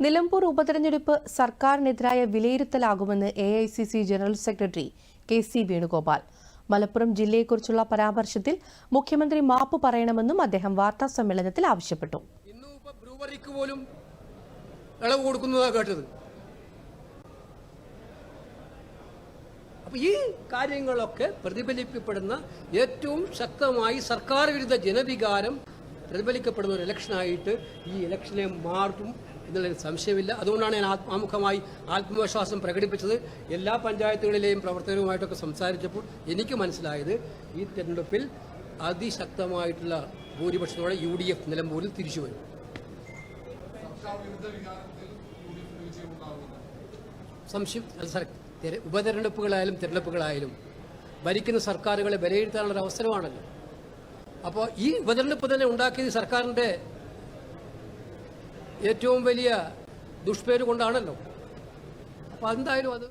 നിലമ്പൂർ ഉപതെരഞ്ഞെടുപ്പ് സർക്കാരിനെതിരായ വിലയിരുത്തലാകുമെന്ന് AICC general secretary KC Venugopal. Malappuram ജില്ലയെക്കുറിച്ചുള്ള പരാമർശത്തിൽ മുഖ്യമന്ത്രി മാപ്പ് പറയണമെന്നും അദ്ദേഹം വാർത്താ സമ്മേളനത്തിൽ ആവശ്യപ്പെട്ടു. ഈ കാര്യങ്ങളൊക്കെ പ്രതിഫലിക്കപ്പെടുന്ന ഏറ്റവും ശക്തമായി സർക്കാർ വിരുദ്ധ ജനവികാരം പ്രതിഫലിക്കപ്പെടുന്ന ഒരു ഇലക്ഷനായിട്ട് ഈ ഇലക്ഷനെ മാറും എന്നുള്ളതിന് സംശയമില്ല. അതുകൊണ്ടാണ് ഞാൻ ആമുഖമായി ആത്മവിശ്വാസം പ്രകടിപ്പിച്ചത്. എല്ലാ പഞ്ചായത്തുകളിലെയും പ്രവർത്തകരുമായിട്ടൊക്കെ സംസാരിച്ചപ്പോൾ എനിക്ക് മനസ്സിലായത് ഈ തെരഞ്ഞെടുപ്പിൽ അതിശക്തമായിട്ടുള്ള ഭൂരിപക്ഷത്തോടെ UDF നിലമ്പൂരിൽ തിരിച്ചു വരും. സംശയം ഉപതെരഞ്ഞെടുപ്പുകളായാലും തെരഞ്ഞെടുപ്പുകളായാലും ഭരിക്കുന്ന സർക്കാരുകളെ വിലയിരുത്താനുള്ള ഒരു അവസരമാണല്ലോ. അപ്പോൾ ഈ ഉപതെരഞ്ഞെടുപ്പ് തന്നെ ഉണ്ടാക്കിയത് സർക്കാരിൻ്റെ ഏറ്റവും വലിയ ദുഷ്പേര് കൊണ്ടാണല്ലോ. അപ്പോൾ എന്തായാലും അത്